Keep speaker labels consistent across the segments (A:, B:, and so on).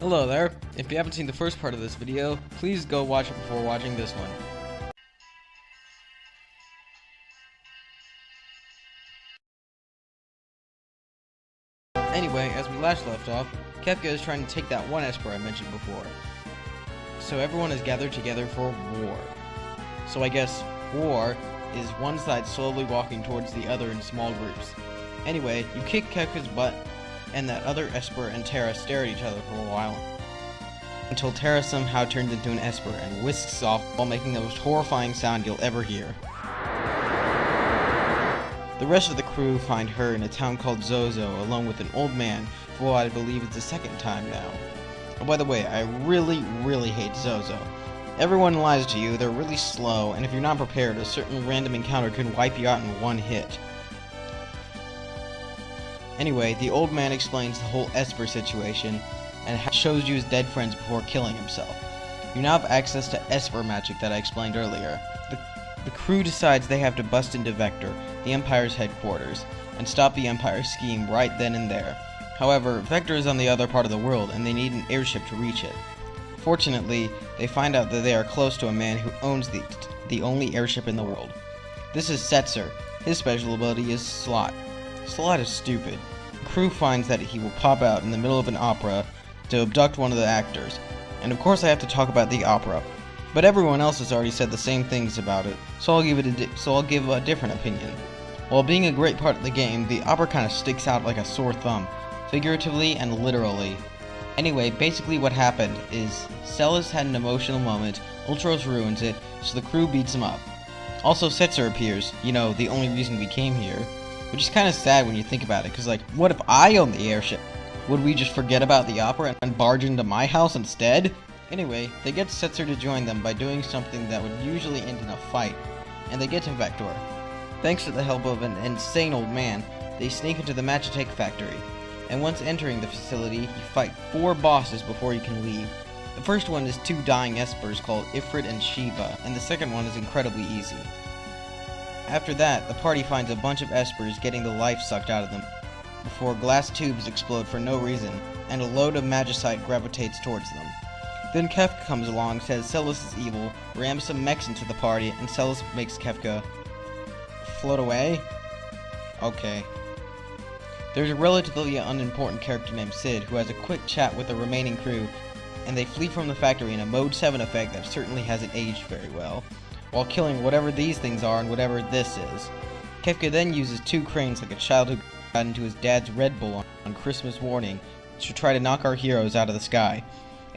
A: Hello there. If you haven't seen the first part of this video, please go watch it before watching this one. Anyway, as we last left off, Kefka is trying to take that one Esper I mentioned before. So everyone is gathered together for war. So I guess war is one side slowly walking towards the other in small groups. Anyway, you kick Kefka's butt, and that other Esper and Terra stare at each other for a while, until Terra somehow turns into an Esper and whisks off while making the most horrifying sound you'll ever hear. The rest of the crew find her in a town called Zozo, along with an old man, for what I believe is the second time now. And by the way, I really hate Zozo. Everyone lies to you, they're really slow, and if you're not prepared, a certain random encounter can wipe you out in one hit. Anyway, the old man explains the whole Esper situation, and shows you his dead friends before killing himself. You now have access to Esper magic that I explained earlier. The crew decides they have to bust into Vector, the Empire's headquarters, and stop the Empire's scheme right then and there. However, Vector is on the other part of the world, and they need an airship to reach it. Fortunately, they find out that they are close to a man who owns the only airship in the world. This is Setzer. His special ability is Slot. Slot is stupid. The crew finds that he will pop out in the middle of an opera to abduct one of the actors. And of course I have to talk about the opera. But everyone else has already said the same things about it, so I'll give a different opinion. While being a great part of the game, the opera kind of sticks out like a sore thumb, figuratively and literally. Anyway, basically what happened is Celis had an emotional moment, Ultros ruins it, so the crew beats him up. Also Setzer appears, you know, the only reason we came here. Which is kind of sad when you think about it, because like, what if I owned the airship? Would we just forget about the opera and barge into my house instead? Anyway, they get Setzer to join them by doing something that would usually end in a fight, and they get to Vector. Thanks to the help of an insane old man, they sneak into the Magitech factory, and once entering the facility, you fight 4 bosses before you can leave. The first one is 2 dying Espers called Ifrit and Shiva, and the second one is incredibly easy. After that, the party finds a bunch of Espers getting the life sucked out of them, before glass tubes explode for no reason, and a load of Magicite gravitates towards them. Then Kefka comes along, says Celis is evil, rams some mechs into the party, and Celis makes Kefka float away? Okay. There's a relatively unimportant character named Sid who has a quick chat with the remaining crew, and they flee from the factory in a Mode 7 effect that certainly hasn't aged very well, while killing whatever these things are and whatever this is. Kefka then uses 2 cranes like a child who got into his dad's Red Bull on Christmas morning to try to knock our heroes out of the sky.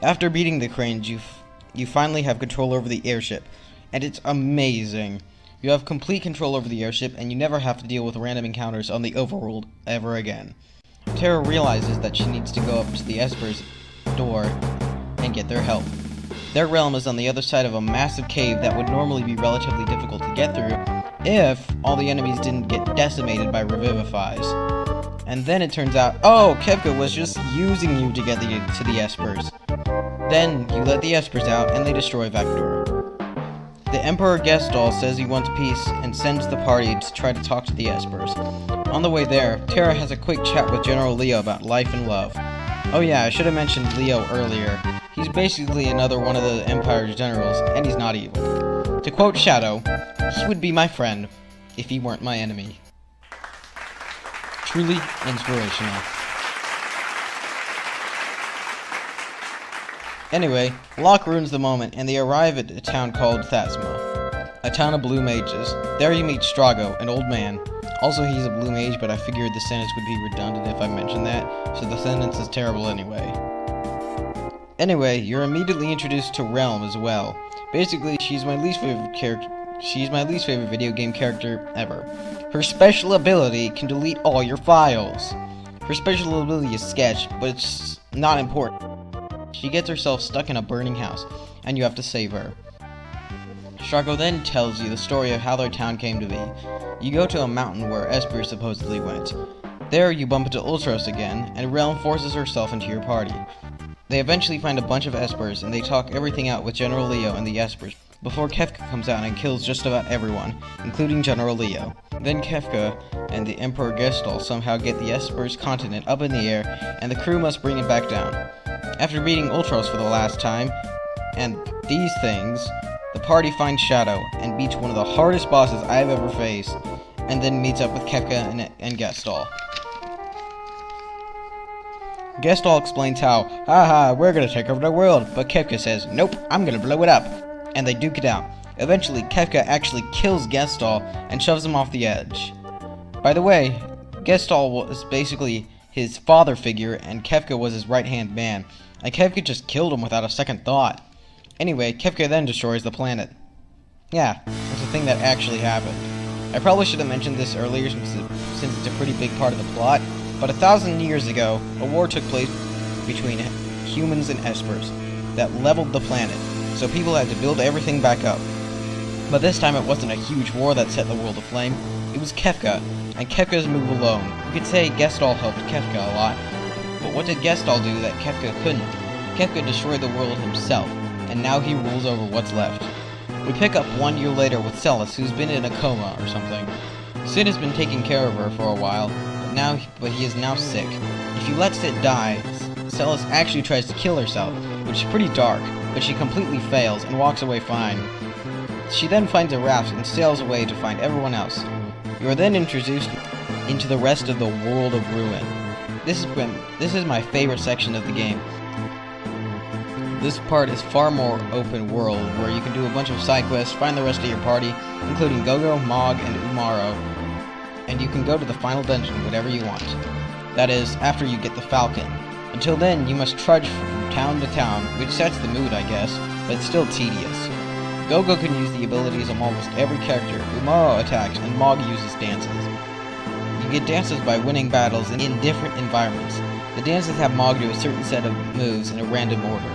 A: After beating the cranes, you finally have control over the airship, and it's amazing. You have complete control over the airship, and you never have to deal with random encounters on the overworld ever again. Terra realizes that she needs to go up to the Esper's door and get their help. Their realm is on the other side of a massive cave that would normally be relatively difficult to get through if all the enemies didn't get decimated by revivifies. And then it turns out, oh, Kefka was just using you to get to the Espers. Then you let the Espers out and they destroy Vector. The Emperor Gestalt says he wants peace and sends the party to try to talk to the Espers. On the way there, Terra has a quick chat with General Leo about life and love. Oh yeah, I should have mentioned Leo earlier. He's basically another one of the Empire's generals, and he's not evil. To quote Shadow, he would be my friend if he weren't my enemy. Truly inspirational. Anyway, Locke ruins the moment, and they arrive at a town called Thasma, a town of blue mages. There you meet Strago, an old man. Also, he's a blue mage, but I figured the sentence would be redundant if I mentioned that, so the sentence is terrible anyway. Anyway, you're immediately introduced to Realm as well. Basically, she's my least favorite video game character ever. Her special ability can delete all your files. Her special ability is Sketch, but it's not important. She gets herself stuck in a burning house, and you have to save her. Strago then tells you the story of how their town came to be. You go to a mountain where Esper supposedly went. There you bump into Ultros again, and Realm forces herself into your party. They eventually find a bunch of espers, and they talk everything out with General Leo and the espers, before Kefka comes out and kills just about everyone, including General Leo. Then Kefka and the Emperor Gestalt somehow get the Esper's continent up in the air, and the crew must bring it back down. After beating Ultros for the last time, and these things, the party finds Shadow, and beats one of the hardest bosses I've ever faced, and then meets up with Kefka and Gestalt. Gestalt explains how, haha, we're gonna take over the world, but Kefka says, nope, I'm gonna blow it up, and they duke it out. Eventually, Kefka actually kills Gestalt and shoves him off the edge. By the way, Gestalt was basically his father figure, and Kefka was his right-hand man, and Kefka just killed him without a second thought. Anyway, Kefka then destroys the planet. Yeah, it's a thing that actually happened. I probably should have mentioned this earlier since it's a pretty big part of the plot, but 1,000 years ago, a war took place between humans and espers that leveled the planet, so people had to build everything back up. But this time it wasn't a huge war that set the world aflame, it was Kefka, and Kefka's move alone. You could say Gestalt helped Kefka a lot, but what did Gestalt do that Kefka couldn't? Kefka destroyed the world himself, and now he rules over what's left. We pick up 1 year later with Celes, who's been in a coma or something. Sid has been taking care of her for a while, but he is now sick. If you let Sid die, Celes actually tries to kill herself, which is pretty dark, but she completely fails and walks away fine. She then finds a raft and sails away to find everyone else. You are then introduced into the rest of the World of Ruin. This is my favorite section of the game. This part is far more open world, where you can do a bunch of side quests, find the rest of your party, including Gogo, Mog, and Umaro, and you can go to the final dungeon whenever you want. That is, after you get the Falcon. Until then, you must trudge from town to town, which sets the mood, I guess, but it's still tedious. Gogo can use the abilities of almost every character, Umaro attacks, and Mog uses dances. You get dances by winning battles in different environments. The dances have Mog do a certain set of moves in a random order.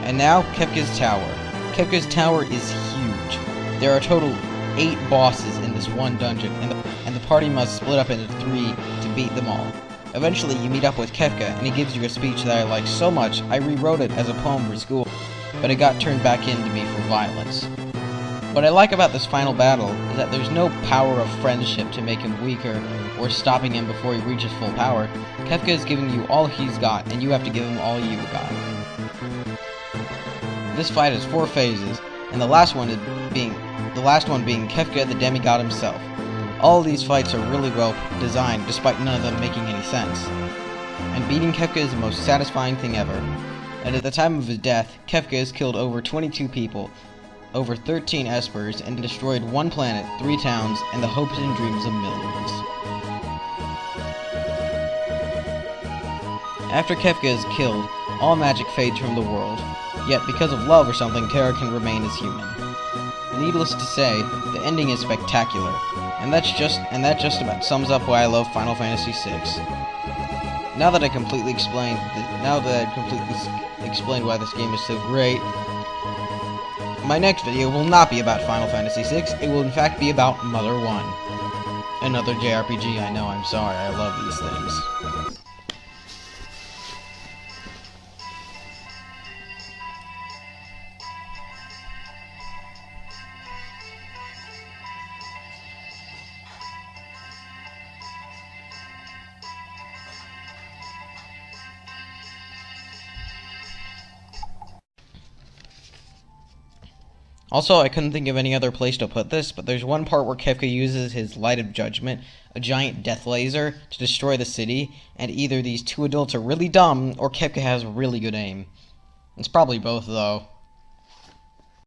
A: And now, Kefka's Tower. Kefka's Tower is huge. There are a total 8 bosses in this one dungeon, and the party must split up into 3 to beat them all. Eventually, you meet up with Kefka, and he gives you a speech that I like so much, I rewrote it as a poem for school, but it got turned back into me for violence. What I like about this final battle is that there's no power of friendship to make him weaker, or stopping him before he reaches full power. Kefka is giving you all he's got, and you have to give him all you got. This fight has 4 phases, and the last one being Kefka the demigod himself. All of these fights are really well designed, despite none of them making any sense. And beating Kefka is the most satisfying thing ever. And at the time of his death, Kefka has killed over 22 people, over 13 espers, and destroyed 1 planet, 3 towns, and the hopes and dreams of millions. After Kefka is killed, all magic fades from the world. Yet, because of love or something, Terra can remain as human. Needless to say, the ending is spectacular, and that just about sums up why I love Final Fantasy VI. Now that I completely explained why this game is so great, my next video will not be about Final Fantasy VI. It will in fact be about Mother 1. Another JRPG. I know. I'm sorry. I love these things. Also, I couldn't think of any other place to put this, but there's one part where Kefka uses his Light of Judgment, a giant death laser, to destroy the city, and either these 2 adults are really dumb, or Kefka has really good aim. It's probably both, though.